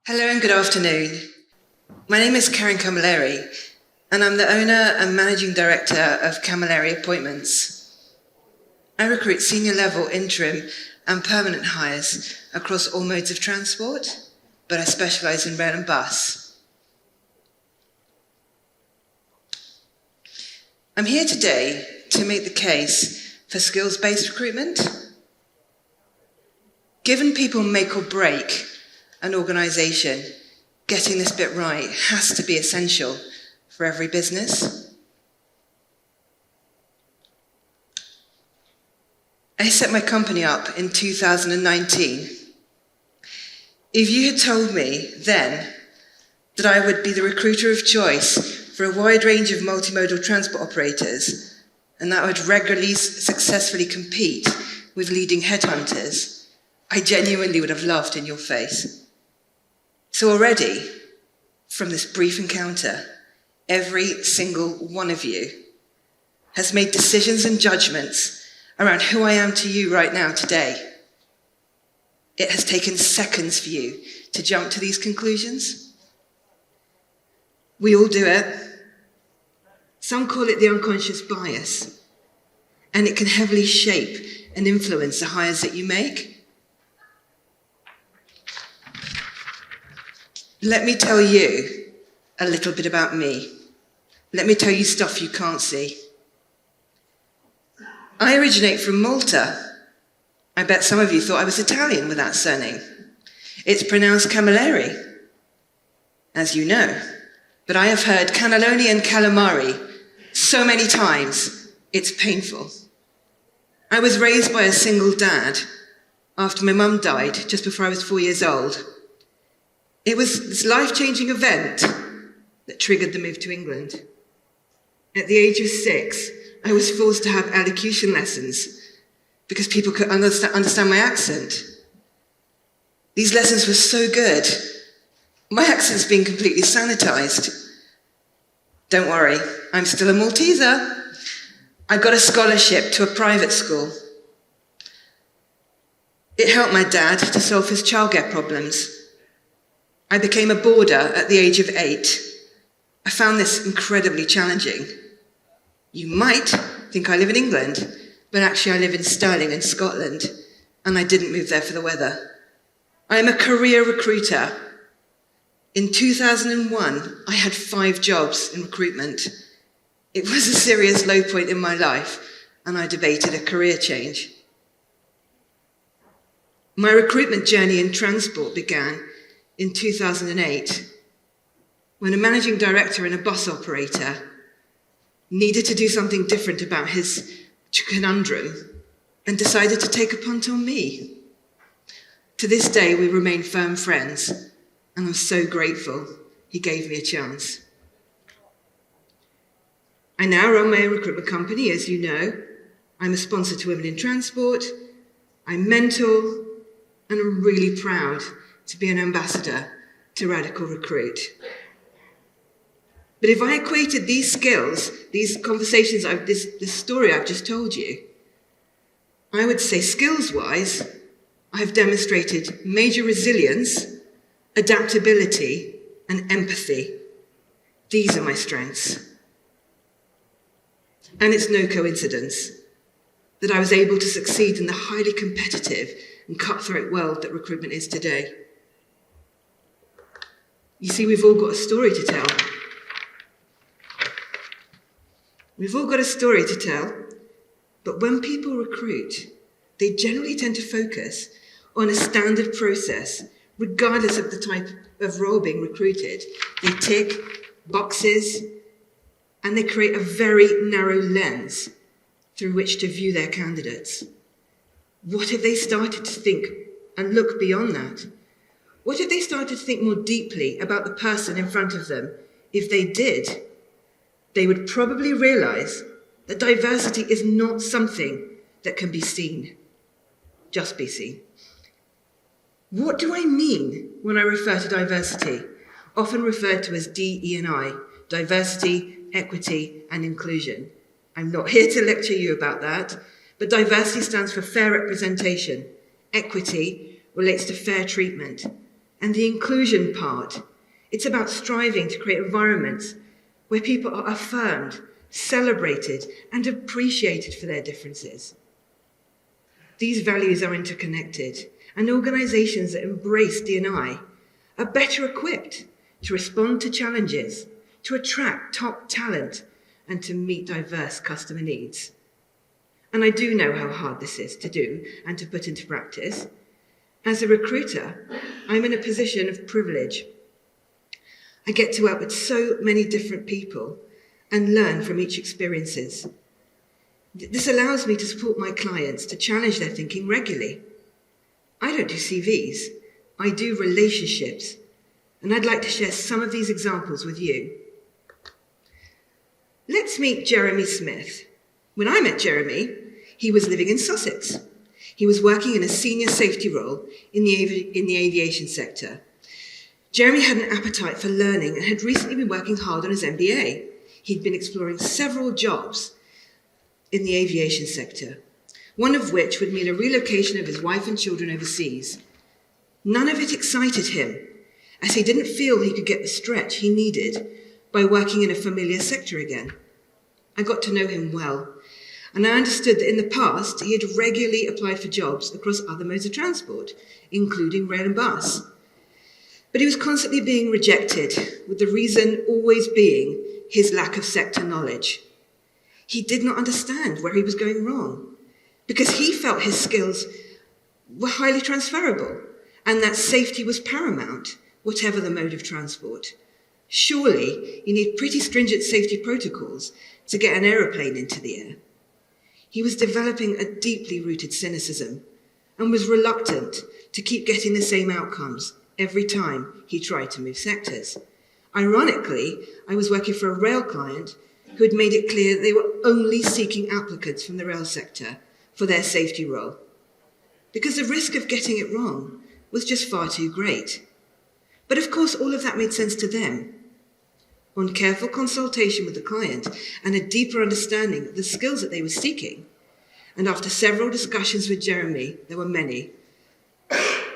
Hello and good afternoon. My name is Camilleri, and I'm the owner and managing director of Camilleri Appointments. I recruit senior level interim and permanent hires across all modes of transport, but I specialise in rail and bus. I'm here today to make the case for skills-based recruitment. Given people make or break an organisation, getting this bit right has to be essential for every business. I set my company up in 2019. If you had told me then that I would be the recruiter of choice for a wide range of multimodal transport operators and that I would regularly successfully compete with leading headhunters, I genuinely would have laughed in your face. So already, from this brief encounter, every single one of you has made decisions and judgments around who I am to you right now today. It has taken seconds for you to jump to these conclusions. We all do it. Some call it the unconscious bias, and it can heavily shape and influence the hires that you make. Let me tell you a little bit about me. Let me tell you stuff you can't see. I originate from Malta. I bet some of you thought I was Italian with that surname. It's pronounced Camilleri, as you know. But I have heard cannelloni and calamari so many times, it's painful. I was raised by a single dad after my mum died just before I was 4 years old. It was this life-changing event that triggered the move to England. At the age of 6, I was forced to have elocution lessons because people could understand my accent. These lessons were so good. My accent's been completely sanitized. Don't worry, I'm still a Malteser. I got a scholarship to a private school. It helped my dad to solve his childcare problems. I became a boarder at the age of 8. I found this incredibly challenging. You might think I live in England, but actually I live in Stirling in Scotland, and I didn't move there for the weather. I am a career recruiter. In 2001, I had 5 jobs in recruitment. It was a serious low point in my life, and I debated a career change. My recruitment journey in transport began in 2008, when a managing director and a bus operator needed to do something different about his conundrum and decided to take a punt on me. To this day, we remain firm friends, and I'm so grateful he gave me a chance. I now run my own recruitment company, as you know. I'm a sponsor to Women in Transport, I mentor, and I'm really proud to be an ambassador to Radical Recruit. But if I equated these skills, these conversations, this story I've just told you, I would say skills-wise, I've demonstrated major resilience, adaptability, and empathy. These are my strengths. And it's no coincidence that I was able to succeed in the highly competitive and cutthroat world that recruitment is today. You see, we've all got a story to tell. We've all got a story to tell, but when people recruit, they generally tend to focus on a standard process, regardless of the type of role being recruited. They tick boxes, and they create a very narrow lens through which to view their candidates. What if they started to think and look beyond that? What if they started to think more deeply about the person in front of them? If they did, they would probably realize that diversity is not something that can be seen, just be seen. What do I mean when I refer to diversity? Often referred to as DE&I, diversity, equity, and inclusion. I'm not here to lecture you about that, but diversity stands for fair representation. Equity relates to fair treatment. And the inclusion part, it's about striving to create environments where people are affirmed, celebrated, and appreciated for their differences. These values are interconnected, and organisations that embrace D&I are better equipped to respond to challenges, to attract top talent, and to meet diverse customer needs. And I do know how hard this is to do and to put into practice. As a recruiter, I'm in a position of privilege. I get to work with so many different people and learn from each experiences. This allows me to support my clients to challenge their thinking regularly. I don't do CVs, I do relationships, and I'd like to share some of these examples with you. Let's meet Jeremy Smith. When I met Jeremy, he was living in Sussex. He was working in a senior safety role in the aviation sector. Jeremy had an appetite for learning and had recently been working hard on his MBA. He'd been exploring several jobs in the aviation sector, one of which would mean a relocation of his wife and children overseas. None of it excited him, as he didn't feel he could get the stretch he needed by working in a familiar sector again. I got to know him well, and I understood that in the past he had regularly applied for jobs across other modes of transport, including rail and bus. But he was constantly being rejected, with the reason always being his lack of sector knowledge. He did not understand where he was going wrong, because he felt his skills were highly transferable and that safety was paramount, whatever the mode of transport. Surely you need pretty stringent safety protocols to get an aeroplane into the air. He was developing a deeply rooted cynicism and was reluctant to keep getting the same outcomes every time he tried to move sectors. Ironically, I was working for a rail client who had made it clear they were only seeking applicants from the rail sector for their safety role, because the risk of getting it wrong was just far too great. But of course, all of that made sense to them. On careful consultation with the client and a deeper understanding of the skills that they were seeking, and after several discussions with Jeremy, there were many,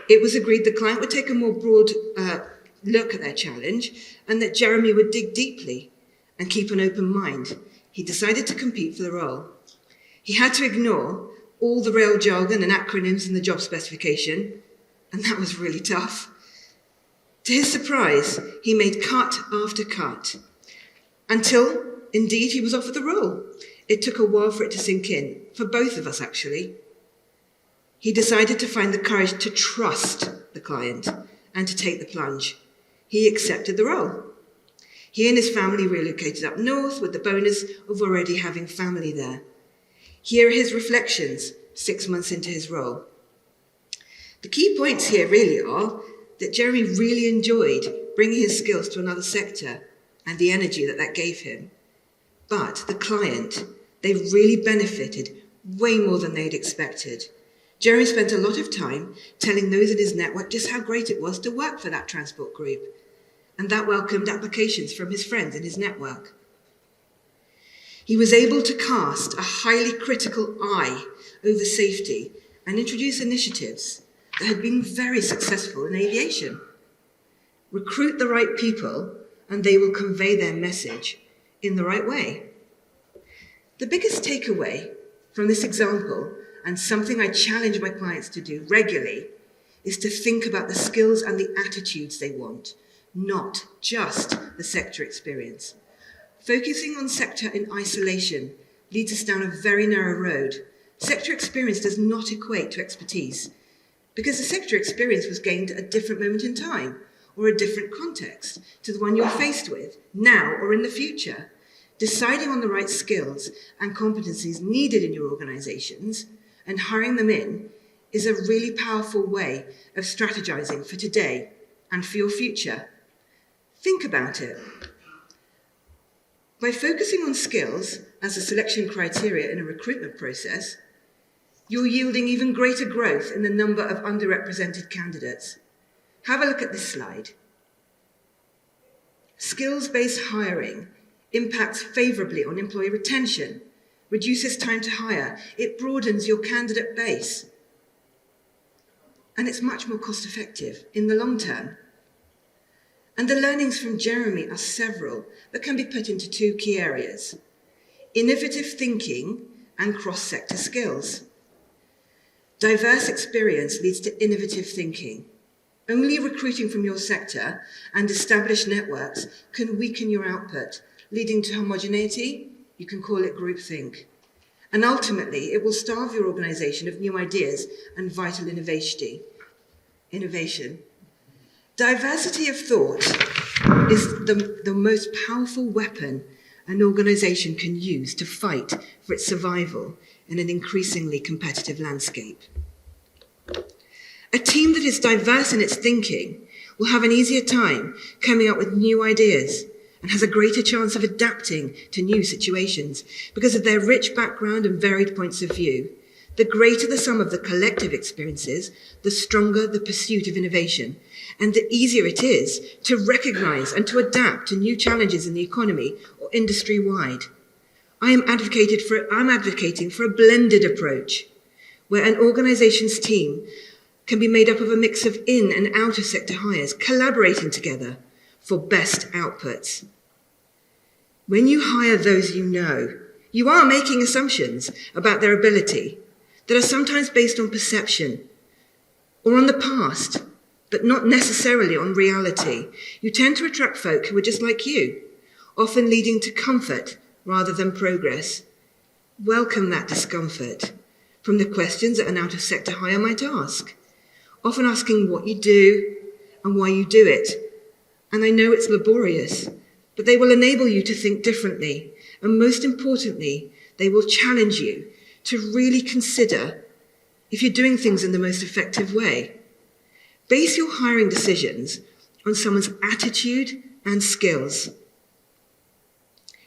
it was agreed the client would take a more broad look at their challenge and that Jeremy would dig deeply and keep an open mind. He decided to compete for the role. He had to ignore all the rail jargon and acronyms in the job specification, and that was really tough. To his surprise, he made cut after cut, until, indeed, he was offered the role. It took a while for it to sink in, for both of us actually. He decided to find the courage to trust the client and to take the plunge. He accepted the role. He and his family relocated up north with the bonus of already having family there. Here are his reflections 6 months into his role. The key points here really are that Jeremy really enjoyed bringing his skills to another sector and the energy that gave him. But the client, they really benefited way more than they'd expected. Jeremy spent a lot of time telling those in his network just how great it was to work for that transport group, and that welcomed applications from his friends in his network. He was able to cast a highly critical eye over safety and introduce initiatives that had been very successful in aviation. Recruit the right people and they will convey their message in the right way. The biggest takeaway from this example, and something I challenge my clients to do regularly, is to think about the skills and the attitudes they want, not just the sector experience. Focusing on sector in isolation leads us down a very narrow road. Sector experience does not equate to expertise, because the sector experience was gained at a different moment in time or a different context to the one you're faced with now or in the future. Deciding on the right skills and competencies needed in your organisations and hiring them in is a really powerful way of strategizing for today and for your future. Think about it. By focusing on skills as a selection criteria in a recruitment process, you're yielding even greater growth in the number of underrepresented candidates. Have a look at this slide. Skills-based hiring impacts favourably on employee retention, reduces time to hire, it broadens your candidate base. and it's much more cost-effective in the long term. And the learnings from Jeremy are several that can be put into two key areas: innovative thinking and cross-sector skills. Diverse experience leads to innovative thinking. Only recruiting from your sector and established networks can weaken your output, leading to homogeneity. You can call it groupthink. And ultimately, it will starve your organisation of new ideas and vital innovation. Diversity of thought is the most powerful weapon an organisation can use to fight for its survival in an increasingly competitive landscape. A team that is diverse in its thinking will have an easier time coming up with new ideas and has a greater chance of adapting to new situations because of their rich background and varied points of view. The greater the sum of the collective experiences, the stronger the pursuit of innovation, and the easier it is to recognise and to adapt to new challenges in the economy or industry-wide. I'm advocating for a blended approach where an organisation's team can be made up of a mix of in and out of sector hires, collaborating together for best outputs. When you hire those you know, you are making assumptions about their ability that are sometimes based on perception or on the past, but not necessarily on reality. You tend to attract folk who are just like you, often leading to comfort rather than progress. Welcome that discomfort from the questions that an out-of-sector hire might ask, often asking what you do and why you do it. And I know it's laborious, but they will enable you to think differently. And most importantly, they will challenge you to really consider if you're doing things in the most effective way. Base your hiring decisions on someone's attitude and skills.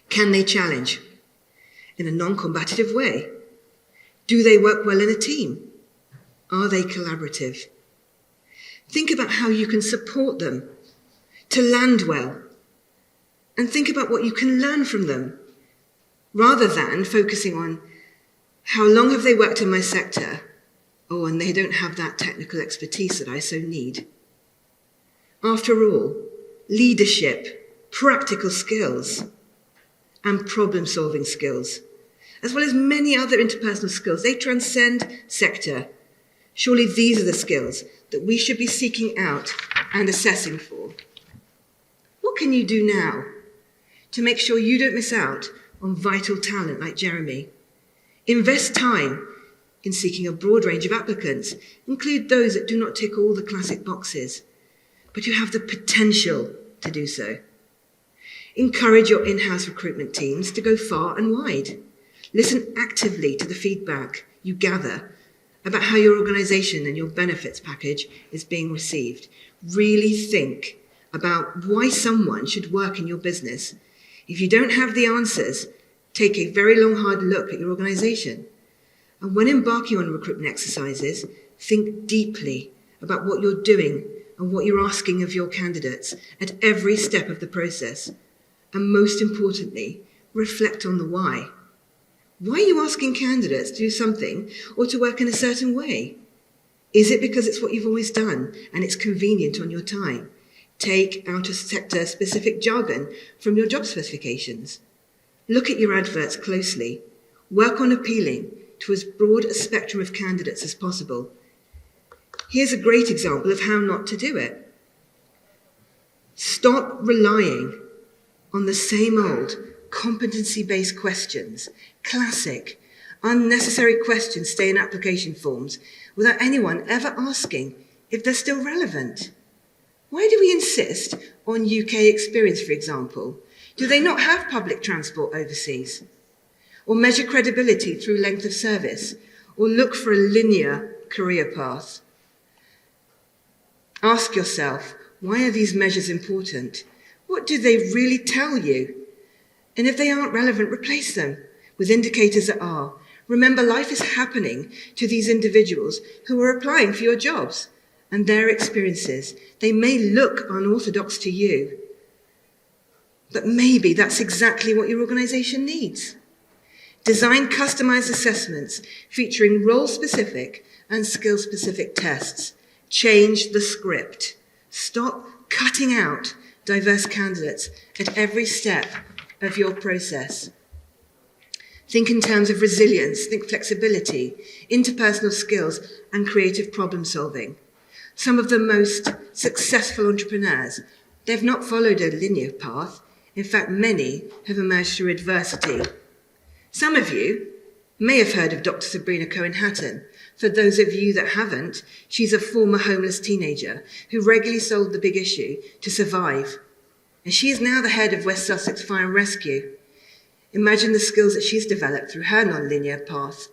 Can they challenge in a non-combative way? Do they work well in a team? Are they collaborative? Think about how you can support them to land well, and think about what you can learn from them, rather than focusing on how long have they worked in my sector? Oh, and they don't have that technical expertise that I so need. After all, leadership, practical skills, and problem-solving skills, as well as many other interpersonal skills, they transcend sector. Surely these are the skills that we should be seeking out and assessing for. What can you do now to make sure you don't miss out on vital talent like Jeremy? Invest time in seeking a broad range of applicants. Include those that do not tick all the classic boxes, but who have the potential to do so. Encourage your in-house recruitment teams to go far and wide. Listen actively to the feedback you gather about how your organisation and your benefits package is being received. Really think about why someone should work in your business. If you don't have the answers, take a very long, hard look at your organisation. And when embarking on recruitment exercises, think deeply about what you're doing and what you're asking of your candidates at every step of the process. And most importantly, reflect on the why. Why are you asking candidates to do something or to work in a certain way? Is it because it's what you've always done and it's convenient on your time? Take out-of-sector specific jargon from your job specifications. Look at your adverts closely. Work on appealing to as broad a spectrum of candidates as possible. Here's a great example of how not to do it. Stop relying on the same old competency-based questions, classic, unnecessary questions stay in application forms without anyone ever asking if they're still relevant. Why do we insist on UK experience, for example? Do they not have public transport overseas? Or measure credibility through length of service? Or look for a linear career path? Ask yourself, why are these measures important? What do they really tell you? And if they aren't relevant, replace them with indicators that are. Remember, life is happening to these individuals who are applying for your jobs and their experiences. They may look unorthodox to you, but maybe that's exactly what your organisation needs. Design customised assessments featuring role-specific and skill-specific tests. Change the script. Stop cutting out diverse candidates at every step of your process. Think in terms of resilience, think flexibility, interpersonal skills, and creative problem solving. Some of the most successful entrepreneurs, they've not followed a linear path. In fact, many have emerged through adversity. Some of you may have heard of Dr. Sabrina Cohen-Hatton. For those of you that haven't, she's a former homeless teenager who regularly sold the big issue to survive. And she is now the head of West Sussex Fire and Rescue. Imagine the skills that she's developed through her non-linear path.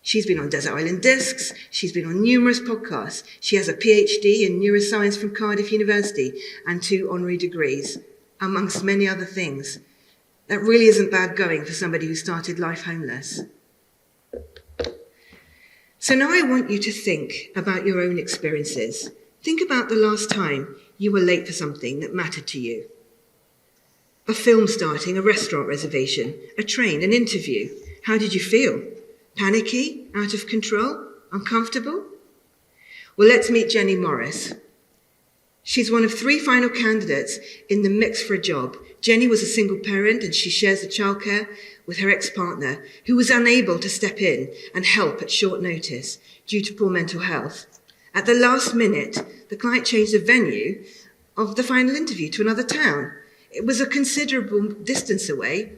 She's been on Desert Island Discs. She's been on numerous podcasts. She has a PhD in neuroscience from Cardiff University and 2 honorary degrees, amongst many other things. That really isn't bad going for somebody who started life homeless. So now I want you to think about your own experiences. Think about the last time you were late for something that mattered to you. A film starting, a restaurant reservation, a train, an interview. How did you feel? Panicky? Out of control? Uncomfortable? Well, let's meet Jenny Morris. She's one of 3 final candidates in the mix for a job. Jenny was a single parent and she shares the childcare with her ex-partner, who was unable to step in and help at short notice due to poor mental health. At the last minute, the client changed the venue of the final interview to another town. It was a considerable distance away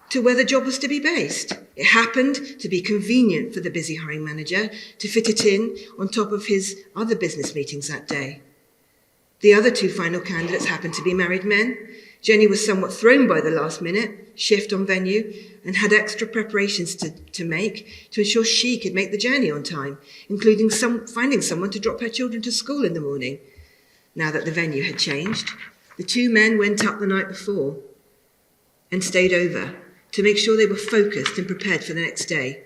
to where the job was to be based. It happened to be convenient for the busy hiring manager to fit it in on top of his other business meetings that day. The other 2 final candidates happened to be married men. Jenny was somewhat thrown by the last minute shift on venue and had extra preparations to make to ensure she could make the journey on time, including finding someone to drop her children to school in the morning. Now that the venue had changed, the 2 men went up the night before and stayed over to make sure they were focused and prepared for the next day.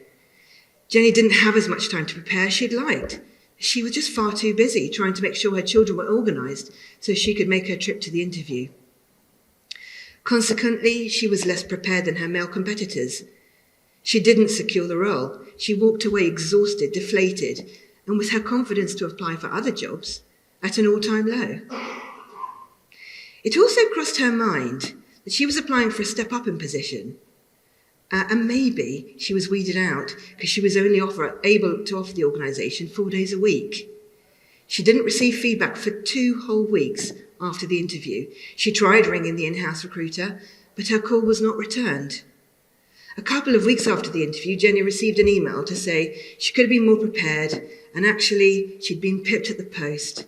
Jenny didn't have as much time to prepare as she'd liked. She was just far too busy trying to make sure her children were organised so she could make her trip to the interview. Consequently, she was less prepared than her male competitors. She didn't secure the role. She walked away exhausted, deflated, and with her confidence to apply for other jobs at an all-time low. It also crossed her mind that she was applying for a step-up in position, and maybe she was weeded out because she was only able to offer the organisation 4 days a week. She didn't receive feedback for 2 whole weeks after the interview. She tried ringing the in-house recruiter, but her call was not returned. A couple of weeks after the interview, Jenny received an email to say she could have been more prepared and actually she'd been pipped at the post.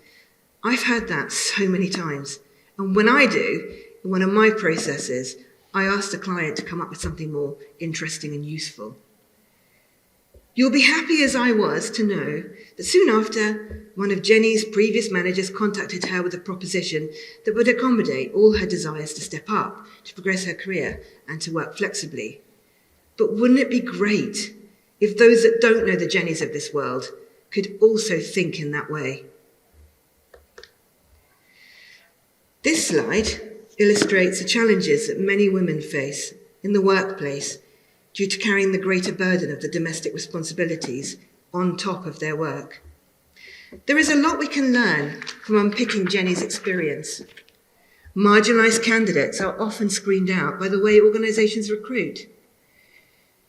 I've heard that so many times. And when I do, in one of my processes, I ask the client to come up with something more interesting and useful. You'll be happy as I was to know that soon after, one of Jenny's previous managers contacted her with a proposition that would accommodate all her desires to step up, to progress her career, and to work flexibly. But wouldn't it be great if those that don't know the Jennys of this world could also think in that way? This slide illustrates the challenges that many women face in the workplace due to carrying the greater burden of the domestic responsibilities on top of their work. There is a lot we can learn from unpicking Jenny's experience. Marginalised candidates are often screened out by the way organisations recruit.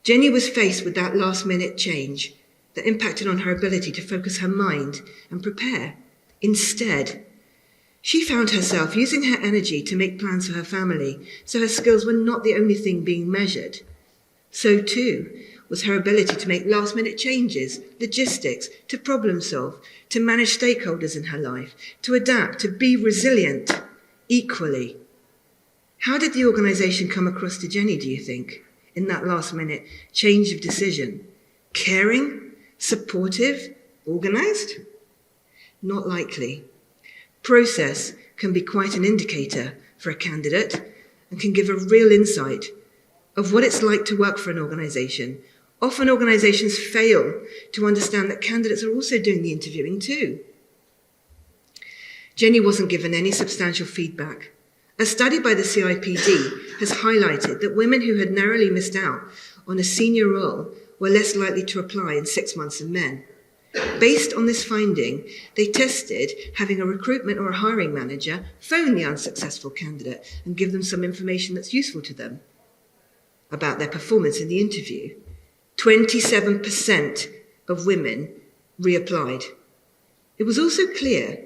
Jenny was faced with that last-minute change that impacted on her ability to focus her mind and prepare. Instead, she found herself using her energy to make plans for her family, so her skills were not the only thing being measured. So too was her ability to make last-minute changes, logistics, to problem solve, to manage stakeholders in her life, to adapt, to be resilient equally. How did the organisation come across to Jenny, do you think, in that last-minute change of decision? Caring? Supportive? Organised? Not likely. Process can be quite an indicator for a candidate and can give a real insight of what it's like to work for an organisation. Often organisations fail to understand that candidates are also doing the interviewing too. Jenny wasn't given any substantial feedback. A study by the CIPD has highlighted that women who had narrowly missed out on a senior role were less likely to apply in 6 months than men. Based on this finding, they tested having a recruitment or a hiring manager phone the unsuccessful candidate and give them some information that's useful to them about their performance in the interview. 27% of women reapplied. It was also clear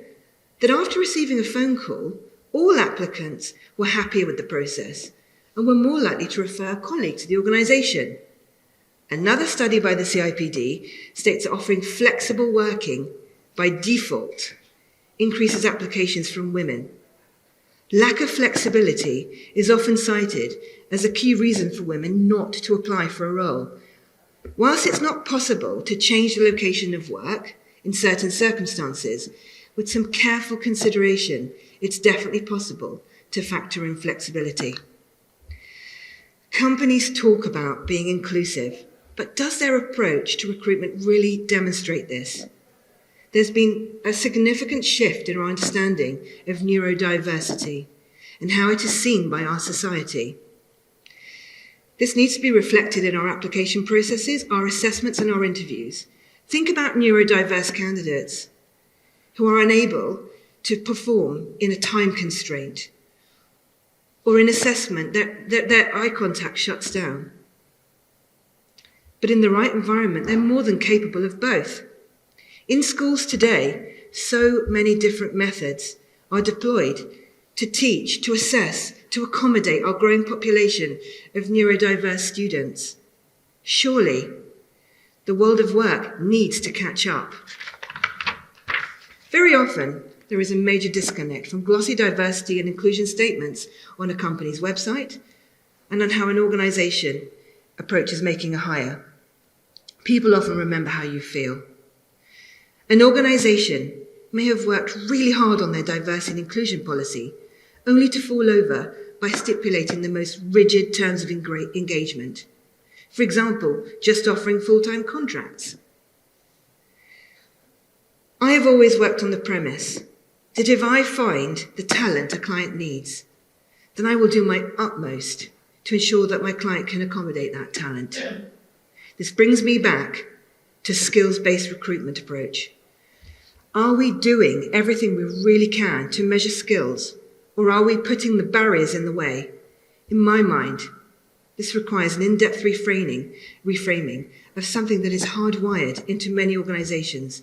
that after receiving a phone call, all applicants were happier with the process and were more likely to refer a colleague to the organisation. Another study by the CIPD states that offering flexible working by default increases applications from women. Lack of flexibility is often cited as a key reason for women not to apply for a role. Whilst it's not possible to change the location of work in certain circumstances, with some careful consideration, it's definitely possible to factor in flexibility. Companies talk about being inclusive, but does their approach to recruitment really demonstrate this? There's been a significant shift in our understanding of neurodiversity and how it is seen by our society. This needs to be reflected in our application processes, our assessments, and our interviews. Think about neurodiverse candidates who are unable to perform in a time constraint, or in assessment their eye contact shuts down. But in the right environment, they're more than capable of both. In schools today, so many different methods are deployed to teach, to assess, to accommodate our growing population of neurodiverse students. Surely, the world of work needs to catch up. Very often, there is a major disconnect from glossy diversity and inclusion statements on a company's website and on how an organisation approaches making a hire. People often remember how you feel. An organisation may have worked really hard on their diversity and inclusion policy, only to fall over by stipulating the most rigid terms of engagement. For example, just offering full-time contracts. I have always worked on the premise that if I find the talent a client needs, then I will do my utmost to ensure that my client can accommodate that talent. This brings me back to skills-based recruitment approach. Are we doing everything we really can to measure skills, or are we putting the barriers in the way? In my mind, this requires an in-depth reframing of something that is hardwired into many organisations.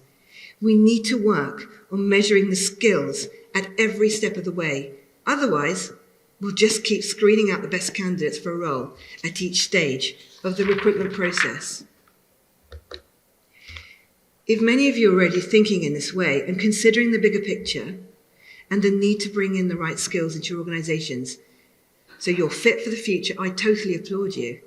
We need to work on measuring the skills at every step of the way. Otherwise, we'll just keep screening out the best candidates for a role at each stage of the recruitment process. If many of you are already thinking in this way and considering the bigger picture and the need to bring in the right skills into your organisations so you're fit for the future, I totally applaud you.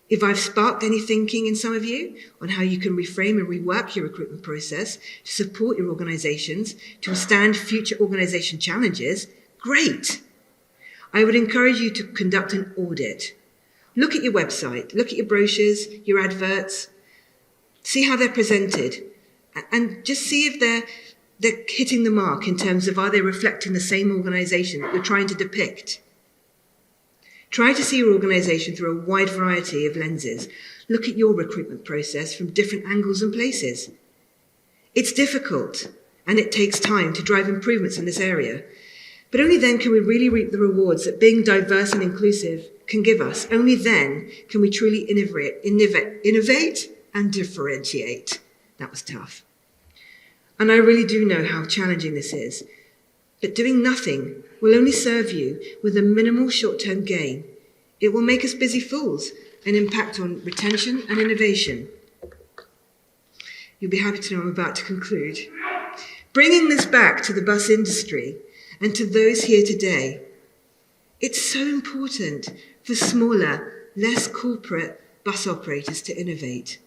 If I've sparked any thinking in some of you on how you can reframe and rework your recruitment process to support your organisations to withstand future organisation challenges, great. I would encourage you to conduct an audit. Look at your website, look at your brochures, your adverts, see how they're presented, and just see if they're hitting the mark in terms of are they reflecting the same organisation that you're trying to depict. Try to see your organisation through a wide variety of lenses. Look at your recruitment process from different angles and places. It's difficult, and it takes time to drive improvements in this area. But only then can we really reap the rewards that being diverse and inclusive can give us. Only then can we truly innovate and differentiate. That was tough. And I really do know how challenging this is. But doing nothing will only serve you with a minimal short-term gain. It will make us busy fools and impact on retention and innovation. You'll be happy to know I'm about to conclude. Bringing this back to the bus industry and to those here today, it's so important for smaller, less corporate bus operators to innovate.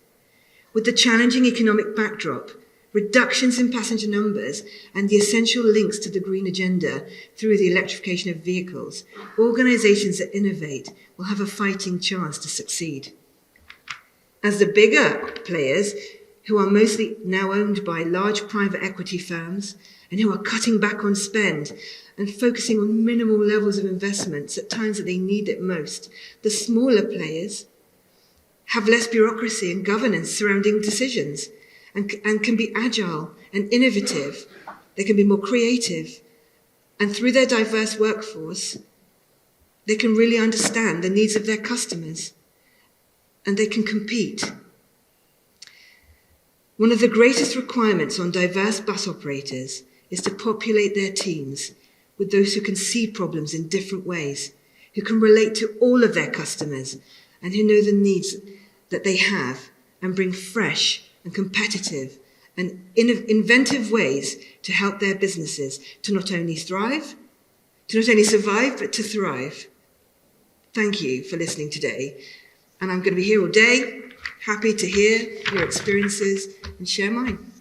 With the challenging economic backdrop, reductions in passenger numbers, and the essential links to the green agenda through the electrification of vehicles, organisations that innovate will have a fighting chance to succeed. As the bigger players, who are mostly now owned by large private equity firms and who are cutting back on spend and focusing on minimal levels of investments at times that they need it most, the smaller players have less bureaucracy and governance surrounding decisions, and can be agile and innovative. They can be more creative. And through their diverse workforce, they can really understand the needs of their customers, and they can compete. One of the greatest requirements on diverse bus operators is to populate their teams with those who can see problems in different ways, who can relate to all of their customers, and who know the needs that they have and bring fresh and competitive and inventive ways to help their businesses to not only survive, but to thrive. Thank you for listening today. And I'm going to be here all day, happy to hear your experiences and share mine.